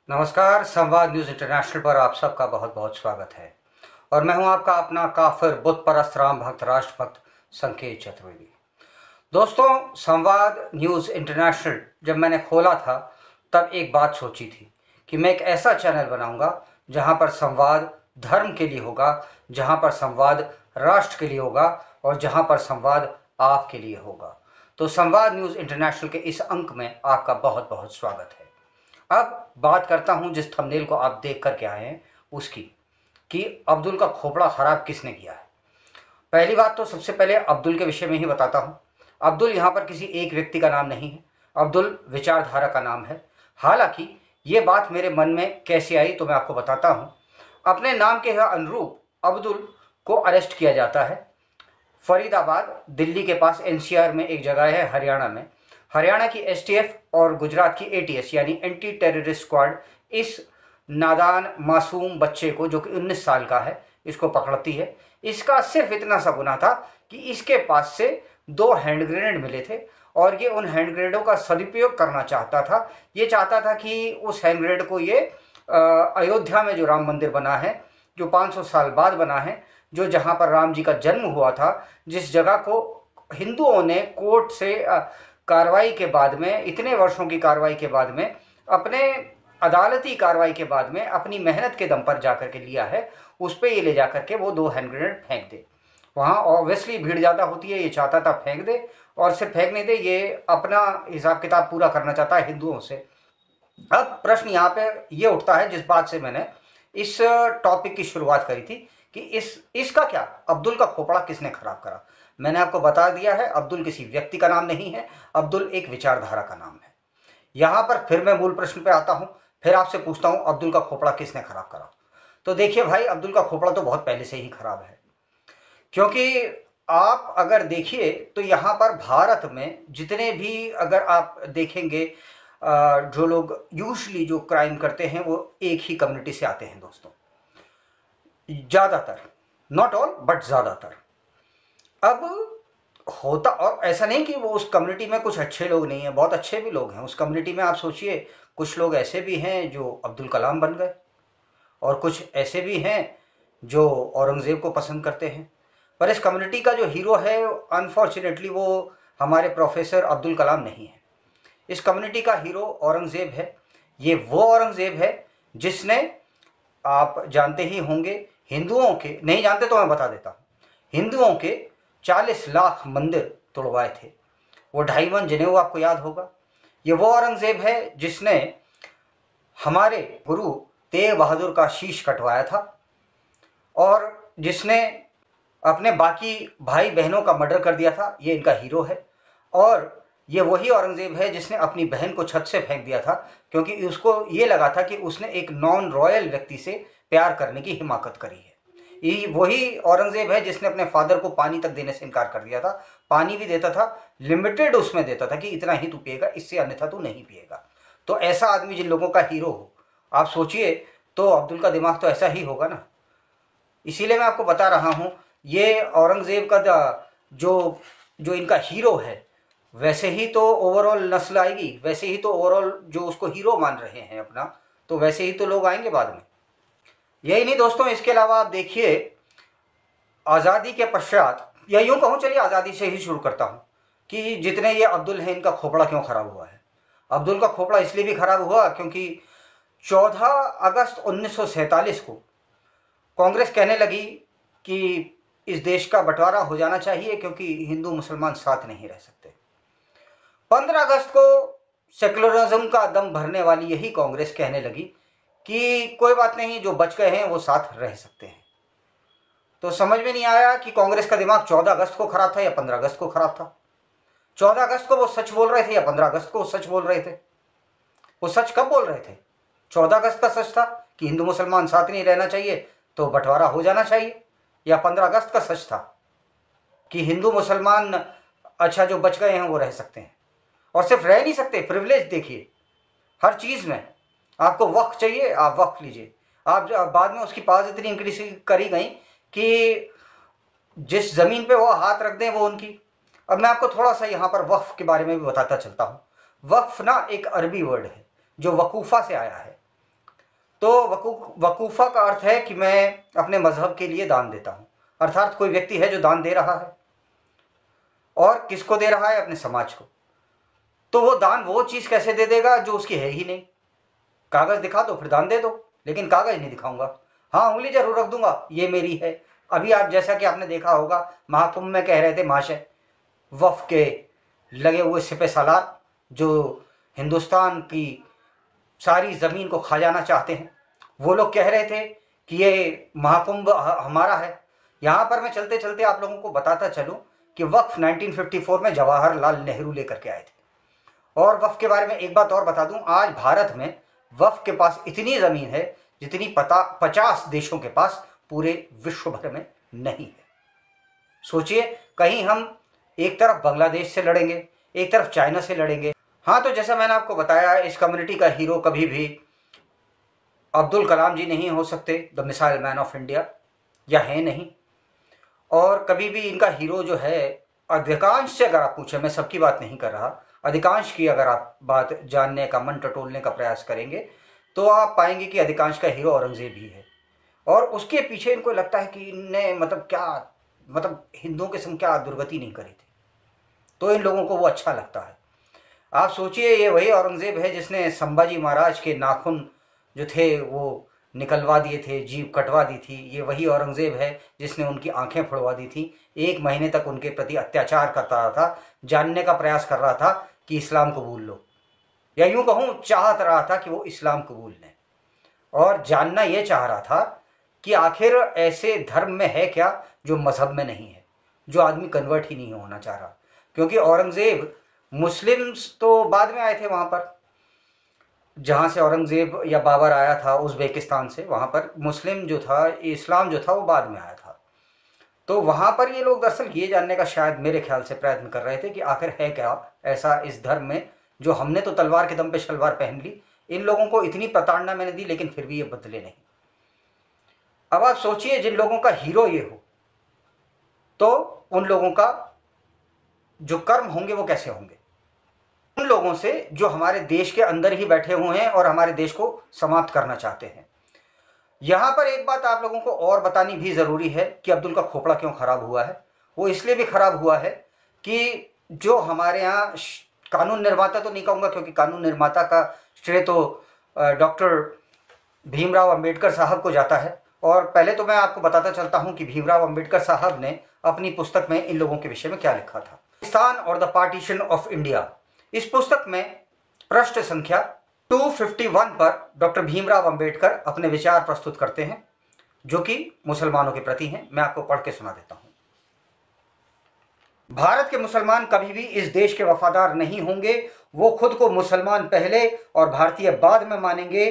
नमस्कार। संवाद news international पर आप सबका बहुत बहुत स्वागत है और मैं हूं आपका अपना काफिर बुत परस्त राम भक्त राष्ट्रभक्त संकेत चतुर्वेदी। दोस्तों, संवाद न्यूज इंटरनेशनल जब मैंने खोला था तब एक बात सोची थी कि मैं एक ऐसा चैनल बनाऊंगा जहां पर संवाद धर्म के लिए होगा, जहां पर संवाद राष्ट्र के लिए होगा और जहां पर संवाद आपके लिए होगा। तो संवाद न्यूज इंटरनेशनल के इस अंक में आपका बहुत बहुत स्वागत है। अब बात करता हूं जिस थंबनेल को आप देख करके आए हैं उसकी, कि अब्दुल का खोपड़ा खराब किसने किया है। पहली बात तो सबसे पहले अब्दुल के विषय में ही बताता हूं। अब्दुल यहां पर किसी एक व्यक्ति का नाम नहीं है, अब्दुल विचारधारा का नाम है। हालांकि ये बात मेरे मन में कैसे आई तो मैं आपको बताता हूं। अपने नाम के अनुरूप अब्दुल को अरेस्ट किया जाता है फरीदाबाद, दिल्ली के पास एनसीआर में एक जगह है हरियाणा में। हरियाणा की एसटीएफ और गुजरात की एटीएस यानी एंटी टेररिस्ट स्क्वाड इस नादान मासूम बच्चे को, जो कि 19 साल का है, इसको पकड़ती है। इसका सिर्फ इतना सा गुनाह था कि इसके पास से 2 हैंड ग्रेनेड मिले थे और ये उन हैंड ग्रेनेडों का सदुपयोग करना चाहता था। ये चाहता था कि उस हैंड ग्रेनेड को ये अयोध्या में जो राम मंदिर बना है, जो 500 साल बाद बना है, जो जहां पर राम जी का जन्म हुआ था, जिस जगह को हिंदुओं ने कोर्ट से कार्रवाई के बाद में, इतने वर्षों की कार्रवाई के बाद में, अपने अदालती कार्रवाई के बाद में, अपनी मेहनत के दम पर जाकर के लिया है, उस पर ये ले जाकर के वो 2 हैंड ग्रेनेड फेंक दे। वहां ऑब्वियसली भीड़ ज्यादा होती है, ये चाहता था फेंक दे, और सिर्फ फेंकने दे, ये अपना हिसाब किताब पूरा करना चाहता है हिंदुओं से। अब प्रश्न यहाँ पे ये उठता है, जिस बात से मैंने इस टॉपिक की शुरुआत करी थी, कि इसका क्या, अब्दुल का खोपड़ा किसने खराब करा। मैंने आपको बता दिया है, अब्दुल किसी व्यक्ति का नाम नहीं है, अब्दुल एक विचारधारा का नाम है। यहां पर फिर मैं मूल प्रश्न पे आता हूं, फिर आपसे पूछता हूं अब्दुल का खोपड़ा किसने खराब करा। तो देखिए भाई, अब्दुल का खोपड़ा तो बहुत पहले से ही खराब है, क्योंकि आप अगर देखिए तो यहां पर भारत में जितने भी, अगर आप देखेंगे, जो लोग यूजली जो क्राइम करते हैं वो एक ही कम्युनिटी से आते हैं दोस्तों, ज्यादातर, नॉट ऑल बट ज्यादातर। अब होता, और ऐसा नहीं कि वो उस कम्युनिटी में कुछ अच्छे लोग नहीं हैं, बहुत अच्छे भी लोग हैं उस कम्युनिटी में। आप सोचिए, कुछ लोग ऐसे भी हैं जो अब्दुल कलाम बन गए, और कुछ ऐसे भी हैं जो औरंगजेब को पसंद करते हैं। पर इस कम्युनिटी का जो हीरो है, अनफॉर्चुनेटली वो हमारे प्रोफेसर अब्दुल कलाम नहीं है। इस कम्युनिटी का हीरो औरंगजेब है। ये वो औरंगजेब है जिसने, आप जानते ही होंगे, हिंदुओं के, नहीं जानते तो मैं बता देता हूं, हिंदुओं के 40 लाख मंदिर तोड़वाए थे। वो 2.5 जनेऊ आपको याद होगा। ये वो औरंगजेब है जिसने हमारे गुरु तेग बहादुर का शीश कटवाया था, और जिसने अपने बाकी भाई बहनों का मर्डर कर दिया था। ये इनका हीरो है। और ये वही औरंगजेब है जिसने अपनी बहन को छत से फेंक दिया था, क्योंकि उसको ये लगा था कि उसने एक नॉन रॉयल व्यक्ति से प्यार करने की हिमाकत करी है। ये वही औरंगजेब है जिसने अपने फादर को पानी तक देने से इनकार कर दिया था। पानी भी देता था, लिमिटेड उसमें देता था कि इतना ही तू पिएगा, इससे अन्यथा तू नहीं पिएगा। तो ऐसा आदमी जिन लोगों का हीरो हो, आप सोचिए, तो अब्दुल का दिमाग तो ऐसा ही होगा ना। इसीलिए मैं आपको बता रहा हूं, ये औरंगजेब का जो जो इनका हीरो है, वैसे ही तो ओवरऑल नस्ल आएगी, वैसे ही तो ओवरऑल जो उसको हीरो मान रहे हैं अपना, तो वैसे ही तो लोग आएंगे बाद में। यही नहीं दोस्तों, इसके अलावा आप देखिए, आजादी के पश्चात, या यूं कहूं, चलिए आजादी से ही शुरू करता हूं, कि जितने ये अब्दुल हैं, इनका खोपड़ा क्यों खराब हुआ है। अब्दुल का खोपड़ा इसलिए भी खराब हुआ क्योंकि 14 अगस्त 1947 को कांग्रेस कहने लगी कि इस देश का बंटवारा हो जाना चाहिए, क्योंकि हिंदू मुसलमान साथ नहीं रह सकते। 15 अगस्त को सेकुलरिज्म का दम भरने वाली यही कांग्रेस कहने लगी कि कोई बात नहीं, जो बच गए हैं वो साथ रह सकते हैं। तो समझ में नहीं आया कि कांग्रेस का दिमाग 14 अगस्त को खराब था या 15 अगस्त को खराब था। 14 अगस्त को वो सच बोल रहे थे या 15 अगस्त को वो सच बोल रहे थे। वो सच कब बोल रहे थे? 14 अगस्त का सच था कि हिंदू मुसलमान साथ नहीं रहना चाहिए तो बंटवारा हो जाना चाहिए, या 15 अगस्त का सच था कि हिंदू मुसलमान, अच्छा, जो बच गए हैं वो रह सकते हैं। और सिर्फ रह नहीं सकते, प्रिविलेज देखिए हर चीज में। आपको वक्फ चाहिए, आप वक्फ लीजिए। आप बाद में उसकी पास इतनी इंक्रीज करी गई कि जिस जमीन पे वो हाथ रख दें वो उनकी। अब मैं आपको थोड़ा सा यहां पर वक्फ के बारे में भी बताता चलता हूं। वक्फ ना एक अरबी वर्ड है जो वकूफा से आया है। तो वकूफा का अर्थ है कि मैं अपने मजहब के लिए दान देता हूं, अर्थात कोई व्यक्ति है जो दान दे रहा है, और किसको दे रहा है? अपने समाज को। तो वो दान वो चीज कैसे दे देगा जो उसकी है ही नहीं? कागज दिखा दो फिर दान दे दो, लेकिन कागज नहीं दिखाऊंगा, हाँ उंगली जरूर रख दूंगा ये मेरी है। अभी आप जैसा कि आपने देखा होगा महाकुंभ में कह रहे थे महाशय, वफ के लगे हुए सिपह सालार जो हिंदुस्तान की सारी जमीन को खा जाना चाहते हैं, वो लोग कह रहे थे कि ये महाकुंभ हमारा है। यहां पर मैं चलते चलते आप लोगों को बताता चलूं कि वक्फ 1954 में जवाहरलाल नेहरू लेकर के आए थे। और वक्फ के बारे में एक बात और बता दूं, आज भारत में वक्फ के पास इतनी जमीन है जितनी 50 देशों के पास पूरे विश्व भर में नहीं है। सोचिए, कहीं हम एक तरफ बांग्लादेश से लड़ेंगे, एक तरफ चाइना से लड़ेंगे। हाँ, तो जैसा मैंने आपको बताया, इस कम्युनिटी का हीरो कभी भी अब्दुल कलाम जी नहीं हो सकते, the missile man of India, या है नहीं। और कभी भी इनका हीरो जो है, अधिकांश से अगर आप पूछें, मैं सबकी बात नहीं कर रहा, अधिकांश की अगर आप बात जानने का, मन टटोलने का प्रयास करेंगे तो आप पाएंगे कि अधिकांश का हीरो औरंगजेब ही है। और उसके पीछे इनको लगता है कि इनने मतलब हिंदुओं के संग क्या दुर्गति नहीं करी थी, तो इन लोगों को वो अच्छा लगता है। आप सोचिए, ये वही औरंगजेब है जिसने संभाजी महाराज के नाखून जो थे वो निकलवा दिए थे, जीभ कटवा दी थी। ये वही औरंगजेब है जिसने उनकी आंखें फोड़वा दी थी। 1 महीने तक उनके प्रति अत्याचार करता रहा था, जानने का प्रयास कर रहा था कि इस्लाम कबूल लो, या यूं कहूं चाहत रहा था कि वो इस्लाम कबूल लें, और जानना यह चाह रहा था कि आखिर ऐसे धर्म में है क्या जो मजहब में नहीं है, जो आदमी कन्वर्ट ही नहीं होना चाह रहा। क्योंकि औरंगजेब, मुस्लिम्स तो बाद में आए थे वहां पर, जहां से औरंगजेब या बाबर आया था उज्बेकिस्तान से, वहां पर मुस्लिम जो था, इस्लाम जो था वो बाद में आया था। तो वहां पर ये लोग दरअसल ये जानने का शायद मेरे ख्याल से प्रयत्न कर रहे थे कि आखिर है क्या ऐसा इस धर्म में, जो हमने तो तलवार के दम पे शलवार पहन ली, इन लोगों को इतनी प्रताड़ना मैंने दी लेकिन फिर भी ये बदले नहीं। अब आप सोचिए, जिन लोगों का हीरो ये हो, तो उन लोगों का जो कर्म होंगे वो कैसे होंगे? उन लोगों से जो हमारे देश के अंदर ही बैठे हुए हैं और हमारे देश को समाप्त करना चाहते हैं। यहां पर एक बात आप लोगों को और बतानी भी जरूरी है कि अब्दुल का खोपड़ा क्यों खराब हुआ है। वो इसलिए भी खराब हुआ है कि जो हमारे यहाँ कानून निर्माता, तो नहीं कहूंगा क्योंकि कानून निर्माता का श्रेय तो डॉक्टर भीमराव अंबेडकर साहब को जाता है। और पहले तो मैं आपको बताता चलता हूं कि भीमराव अंबेडकर साहब ने अपनी पुस्तक में इन लोगों के विषय में क्या लिखा था। पाकिस्तान और द पार्टीशन ऑफ इंडिया, इस पुस्तक में पृष्ठ संख्या 251 पर डॉक्टर भीमराव अंबेडकर अपने विचार प्रस्तुत करते हैं, जो कि मुसलमानों के प्रति हैं। मैं आपको पढ़ के सुना देता हूं। भारत के मुसलमान कभी भी इस देश के वफादार नहीं होंगे। वो खुद को मुसलमान पहले और भारतीय बाद में मानेंगे।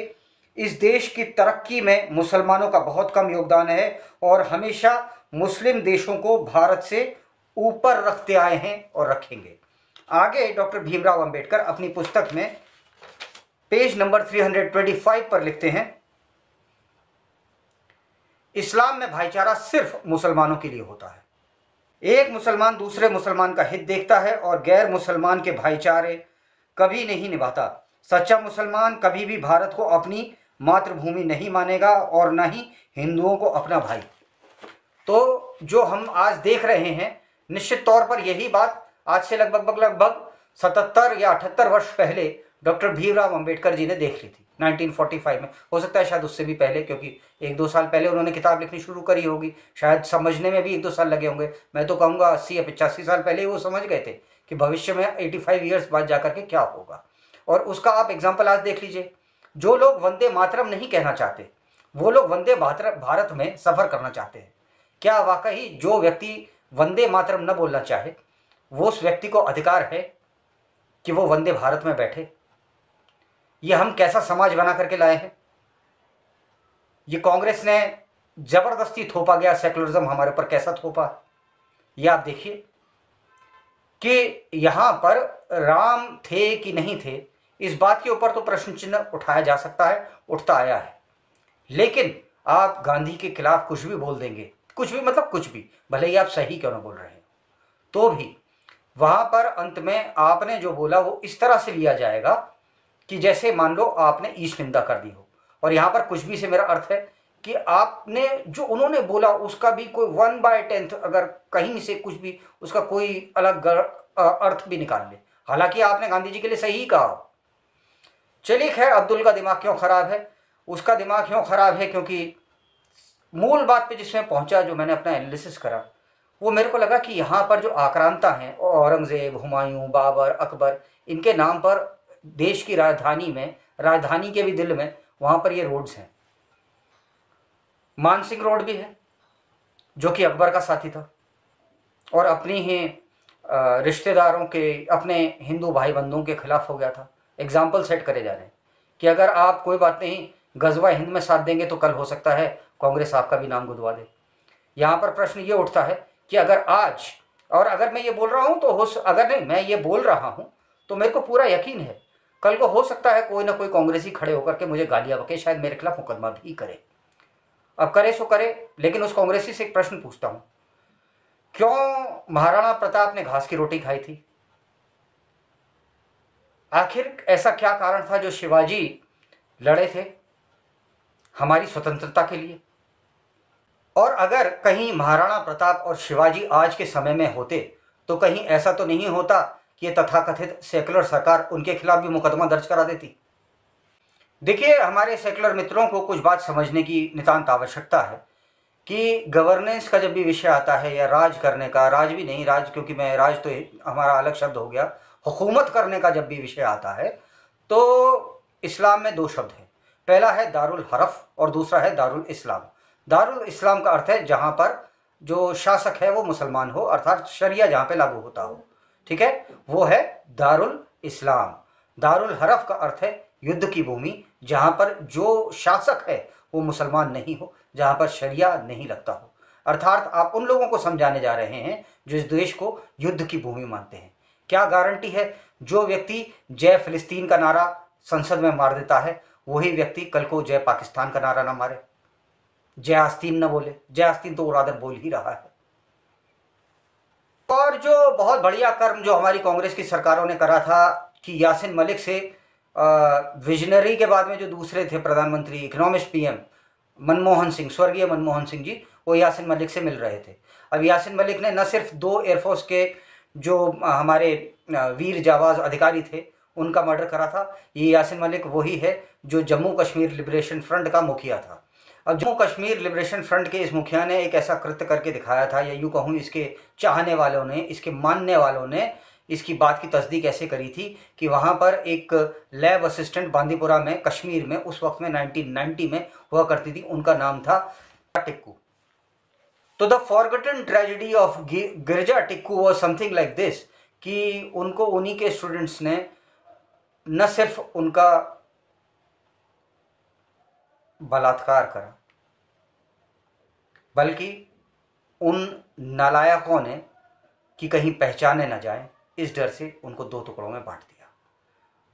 इस देश की तरक्की में मुसलमानों का बहुत कम योगदान है और हमेशा मुस्लिम देशों को भारत से ऊपर रखते आए हैं और रखेंगे। आगे डॉक्टर भीमराव अंबेडकर अपनी पुस्तक में पेज नंबर 325 पर लिखते हैं, इस्लाम में भाईचारा सिर्फ मुसलमानों के लिए होता है। एक मुसलमान दूसरे मुसलमान का हित देखता है और गैर मुसलमान के भाईचारे कभी नहीं निभाता। सच्चा मुसलमान कभी भी भारत को अपनी मातृभूमि नहीं मानेगा और न ही हिंदुओं को अपना भाई। तो जो हम आज देख रहे हैं, निश्चित तौर पर यही बात आज से लगभग 77 या 78 वर्ष पहले डॉक्टर भीमराव अंबेडकर जी ने देख ली थी, 1945 में। हो सकता है शायद उससे भी पहले, क्योंकि 1-2 साल पहले उन्होंने किताब लिखनी शुरू करी होगी, शायद समझने में भी 1-2 साल लगे होंगे। मैं तो कहूंगा 80 या 85 साल पहले वो समझ गए थे कि भविष्य में 85 ईयर्स बाद जाकर के क्या होगा। और उसका आप एग्जाम्पल आज देख लीजिए। जो लोग वंदे मातरम नहीं कहना चाहते, वो लोग वंदे भारत में सफर करना चाहते हैं। क्या वाकई जो व्यक्ति वंदे मातरम न बोलना चाहे, वो उस व्यक्ति को अधिकार है कि वो वंदे भारत में बैठे? ये हम कैसा समाज बना करके लाए हैं? ये कांग्रेस ने जबरदस्ती थोपा गया सेकुलरिज्म हमारे ऊपर कैसा थोपा, ये आप देखिए कि यहां पर राम थे कि नहीं थे, इस बात के ऊपर तो प्रश्न चिन्ह उठाया जा सकता है, उठता आया है। लेकिन आप गांधी के खिलाफ कुछ भी बोल देंगे, कुछ भी मतलब कुछ भी, भले ही आप सही क्यों ना बोल रहे हैं, तो भी वहां पर अंत में आपने जो बोला वो इस तरह से लिया जाएगा कि जैसे मान लो आपने ईश निंदा कर दी हो। और यहां पर कुछ भी से मेरा अर्थ है कि आपने जो उन्होंने बोला उसका भी कोई 1/10 अगर कहीं से कुछ भी उसका कोई अलग अर्थ भी निकाल ले, हालांकि आपने गांधी जी के लिए सही कहा। चलिए खैर, अब्दुल का दिमाग क्यों खराब है? उसका दिमाग क्यों खराब है क्योंकि मूल बात पे जिसमें पहुंचा, जो मैंने अपना एनालिसिस करा, वो मेरे को लगा कि यहाँ पर जो आक्रांता हैं, औरंगजेब, हुमायूं, बाबर, अकबर, इनके नाम पर देश की राजधानी में, राजधानी के भी दिल में, वहां पर ये रोड्स हैं। मानसिंह रोड भी है जो कि अकबर का साथी था और अपनी ही रिश्तेदारों के, अपने हिंदू भाई बंधुओं के खिलाफ हो गया था। एग्जाम्पल सेट करे जा रहे हैं कि अगर आप कोई बात नहीं गजवा हिंद में साथ देंगे तो कल हो सकता है कांग्रेस आपका भी नाम गुदवा दे। यहां पर प्रश्न ये उठता है कि अगर आज, और अगर मैं ये बोल रहा हूं तो अगर नहीं मैं ये बोल रहा हूं तो मेरे को पूरा यकीन है कल को हो सकता है कोई ना कोई कांग्रेसी खड़े होकर के मुझे गालियां बके, शायद मेरे खिलाफ मुकदमा भी करे। अब करे सो करे, लेकिन उस कांग्रेसी से एक प्रश्न पूछता हूं, क्यों महाराणा प्रताप ने घास की रोटी खाई थी? आखिर ऐसा क्या कारण था जो शिवाजी लड़े थे हमारी स्वतंत्रता के लिए? और अगर कहीं महाराणा प्रताप और शिवाजी आज के समय में होते तो कहीं ऐसा तो नहीं होता कि ये तथाकथित सेकुलर सरकार उनके खिलाफ भी मुकदमा दर्ज करा देती। देखिए, हमारे सेकुलर मित्रों को कुछ बात समझने की नितांत आवश्यकता है कि गवर्नेंस का जब भी विषय आता है, या राज करने का, राज भी नहीं, राज क्योंकि मैं राज तो हमारा अलग शब्द हो गया, हुकूमत करने का जब भी विषय आता है तो इस्लाम में दो शब्द हैं। पहला है दारुल हरफ और दूसरा है दारुल इस्लाम। दारुल इस्लाम का अर्थ है जहां पर जो शासक है वो मुसलमान हो, अर्थात शरिया जहां पे लागू होता हो, ठीक है, वो है दारुल इस्लाम। दारुल हरफ का अर्थ है युद्ध की भूमि, जहां पर जो शासक है वो मुसलमान नहीं हो, जहां पर शरिया नहीं लगता हो। अर्थात आप उन लोगों को समझाने जा रहे हैं जो इस देश को युद्ध की भूमि मानते हैं। क्या गारंटी है जो व्यक्ति जय फिलिस्तीन का नारा संसद में मार देता है वही व्यक्ति कल को जय पाकिस्तान का नारा ना मारे, जय आस्तीन न बोले? जय आस्तीन तो उरादर बोल ही रहा है। और जो बहुत बढ़िया कर्म जो हमारी कांग्रेस की सरकारों ने करा था कि यासिन मलिक से, विजनरी के बाद में जो दूसरे थे प्रधानमंत्री, इकोनॉमिस्ट पीएम मनमोहन सिंह, स्वर्गीय मनमोहन सिंह जी, वो यासिन मलिक से मिल रहे थे। अब यासिन मलिक ने न सिर्फ 2 एयरफोर्स के जो हमारे वीर जाबाज अधिकारी थे उनका मर्डर करा था, ये यासिन मलिक वही है जो जम्मू कश्मीर लिबरेशन फ्रंट का मुखिया था। अब जम्मू कश्मीर लिबरेशन फ्रंट के इस मुखिया ने एक ऐसा कृत्य करके दिखाया था, या यूं कहूं इसके चाहने वालों ने, इसके मानने वालों ने इसकी बात की तस्दीक ऐसे करी थी कि वहां पर एक लैब असिस्टेंट बांदीपुरा में, कश्मीर में, उस वक्त में 1990 में हुआ करती थी, उनका नाम था टिक्कू। तो the forgotten tragedy of Girija Tikku was something like this, कि उनको उन्हीं के स्टूडेंट्स ने न सिर्फ उनका बलात्कार करा बल्कि उन नालायकों ने कि कहीं पहचाने न जाए इस डर से उनको 2 टुकड़ों में बांट दिया।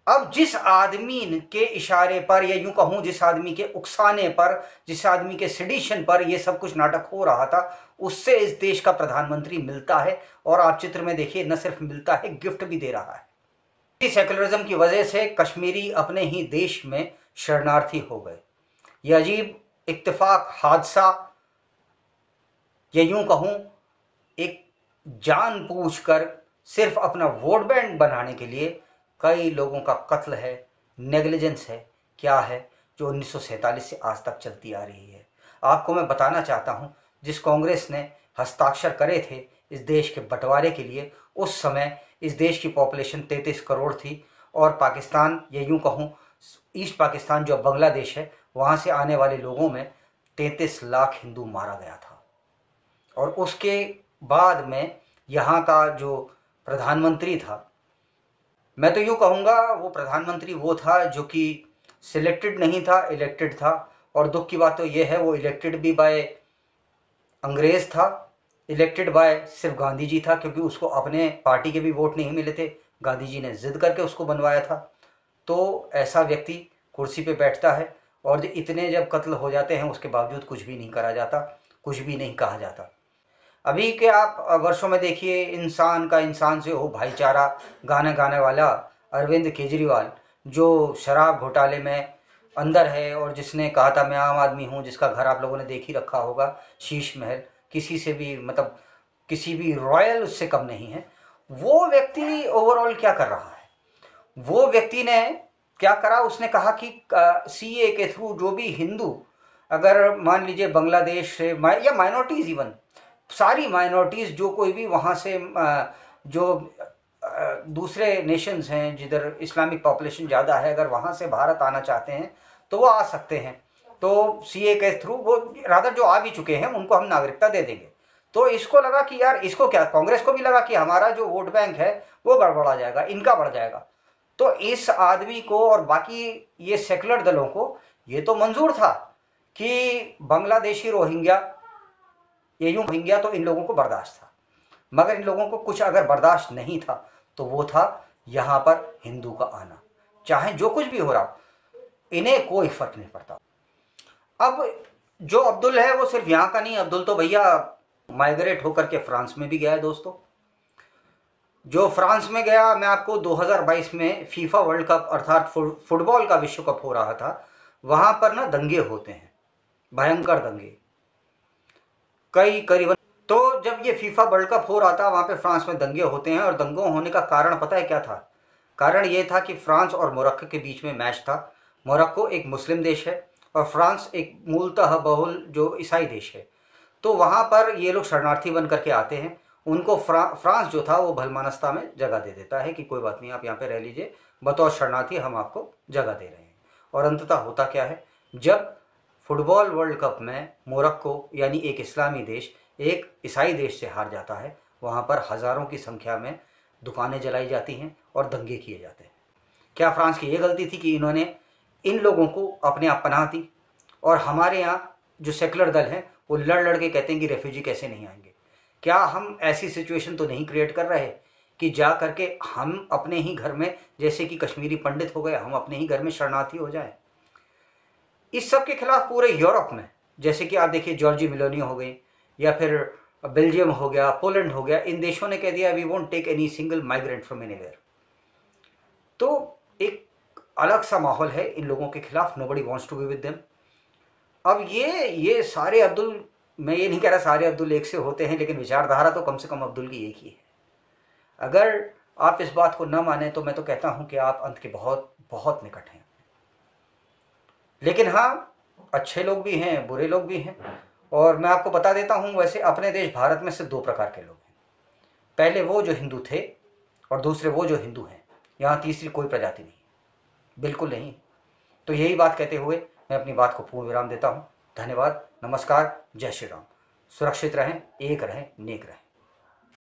अब जिस आदमी के इशारे पर, या यूं कहूं जिस आदमी के उकसाने पर, जिस आदमी के सिडिशन पर यह सब कुछ नाटक हो रहा था, उससे इस देश का प्रधानमंत्री मिलता है। और आप चित्र में देखिए, न सिर्फ मिलता है, गिफ्ट भी दे रहा है। सेकुलरिज्म की वजह से कश्मीरी अपने ही देश में शरणार्थी हो गए। यह अजीब इत्तेफाक, हादसा, या यूं कहूं एक जानबूझकर सिर्फ अपना वोट बैंक बनाने के लिए कई लोगों का कत्ल है, नेग्लिजेंस है, क्या है, जो 1947 से आज तक चलती आ रही है। आपको मैं बताना चाहता हूं, जिस कांग्रेस ने हस्ताक्षर करे थे इस देश के बंटवारे के लिए, उस समय इस देश की पॉपुलेशन 33 करोड़ थी और पाकिस्तान, या यूं कहूं ईस्ट पाकिस्तान जो बांग्लादेश है, वहां से आने वाले लोगों में 33 लाख हिंदू मारा गया था। और उसके बाद में यहाँ का जो प्रधानमंत्री था, मैं तो यूं कहूंगा वो प्रधानमंत्री वो था जो कि सिलेक्टेड नहीं था, इलेक्टेड था। और दुख की बात तो यह है वो इलेक्टेड भी बाय अंग्रेज था, इलेक्टेड बाय सिर्फ गांधी जी था, क्योंकि उसको अपने पार्टी के भी वोट नहीं मिले थे, गांधी जी ने जिद करके उसको बनवाया था। तो ऐसा व्यक्ति कुर्सी पे बैठता है और इतने जब कत्ल हो जाते हैं उसके बावजूद कुछ भी नहीं करा जाता, कुछ भी नहीं कहा जाता। अभी के आप वर्षों में देखिए, इंसान का इंसान से हो भाईचारा गाने गाने वाला अरविंद केजरीवाल, जो शराब घोटाले में अंदर है और जिसने कहा था मैं आम आदमी हूं, जिसका घर आप लोगों ने देख ही रखा होगा, शीश महल, किसी से भी मतलब किसी भी रॉयल उससे कम नहीं है। वो व्यक्ति ओवरऑल क्या कर रहा है? वो व्यक्ति ने क्या करा, उसने कहा कि सीए के थ्रू जो भी हिंदू, अगर मान लीजिए बांग्लादेश से या माइनॉरिटीज, इवन सारी माइनॉरिटीज जो कोई भी वहां से जो दूसरे नेशंस हैं जिधर इस्लामिक पॉपुलेशन ज़्यादा है, अगर वहां से भारत आना चाहते हैं तो वो आ सकते हैं। तो सीए के थ्रू वो रादर जो आ भी चुके हैं उनको हम नागरिकता दे देंगे। तो इसको लगा कि यार, इसको क्या, कांग्रेस को भी लगा कि हमारा जो वोट बैंक है वो गड़बड़ा जाएगा, इनका बढ़ जाएगा। तो इस आदमी को और बाकी ये सेकुलर दलों को ये तो मंजूर था कि बांग्लादेशी रोहिंग्या, ये यूं रोहिंग्या तो इन लोगों को बर्दाश्त था, मगर इन लोगों को कुछ अगर बर्दाश्त नहीं था तो वो था यहां पर हिंदू का आना। चाहे जो कुछ भी हो रहा, इन्हें कोई फर्क नहीं पड़ता। अब जो अब्दुल है वो सिर्फ यहां का नहीं, अब्दुल तो भैया माइग्रेट होकर के फ्रांस में भी गया है दोस्तों। जो फ्रांस में गया, मैं आपको 2022 में फीफा वर्ल्ड कप अर्थात फुटबॉल का विश्व कप हो रहा था, वहां पर ना दंगे होते हैं, भयंकर दंगे, कई करीबन। तो जब ये फीफा वर्ल्ड कप हो रहा था वहां पे फ्रांस में दंगे होते हैं, और दंगों होने का कारण पता है क्या था? कारण ये था कि फ्रांस और मोरक्को के बीच में मैच था। मोरक्को एक मुस्लिम देश है और फ्रांस एक मूलतः बहुल जो ईसाई देश है। तो वहां पर ये लोग शरणार्थी बन करके आते हैं, उनको फ्रांस जो था वो भलमानस्ता में जगह दे देता है कि कोई बात नहीं, आप यहाँ पे रह लीजिए, बतौर शरणार्थी हम आपको जगह दे रहे हैं। और अंततः होता क्या है, जब फुटबॉल वर्ल्ड कप में मोरक्को यानी एक इस्लामी देश एक ईसाई देश से हार जाता है, वहां पर हजारों की संख्या में दुकानें जलाई जाती हैं और दंगे किए जाते हैं। क्या फ्रांस की यह गलती थी कि इन्होंने इन लोगों को अपने आप पनाह दी? और हमारे यहाँ जो सेकुलर दल हैं वो लड़ लड़ के कहते हैं कि रेफ्यूजी कैसे नहीं आएंगे। क्या हम ऐसी सिचुएशन तो नहीं क्रिएट कर रहे कि जा करके हम अपने ही घर में, जैसे कि कश्मीरी पंडित हो गए, हम अपने ही घर में शरणार्थी हो जाएं? इस सब के खिलाफ पूरे यूरोप में, जैसे कि आप देखिए जॉर्जी मिलोनी हो गई, या फिर बेल्जियम हो गया, पोलैंड हो गया, इन देशों ने कह दिया we won't take any single migrant from anywhere. तो एक अलग सा माहौल है इन लोगों के खिलाफ, nobody wants to be with them. अब ये सारे अब्दुल, मैं ये नहीं कह रहा सारे अब्दुल एक से होते हैं, लेकिन विचारधारा तो कम से कम अब्दुल की एक ही है। अगर आप इस बात को न माने तो मैं तो कहता हूं कि आप अंत के बहुत बहुत निकट हैं। लेकिन हाँ, अच्छे लोग भी हैं, बुरे लोग भी हैं। और मैं आपको बता देता हूं, वैसे अपने देश भारत में सिर्फ दो प्रकार के लोग हैं। पहले वो जो हिंदू थे, और दूसरे वो जो हिंदू हैं। यहां तीसरी कोई प्रजाति नहीं, बिल्कुल नहीं। तो यही बात कहते हुए मैं अपनी बात को पूर्ण विराम देता हूं। धन्यवाद, नमस्कार, जय श्री राम। सुरक्षित रहें, एक रहें, नेक रहें।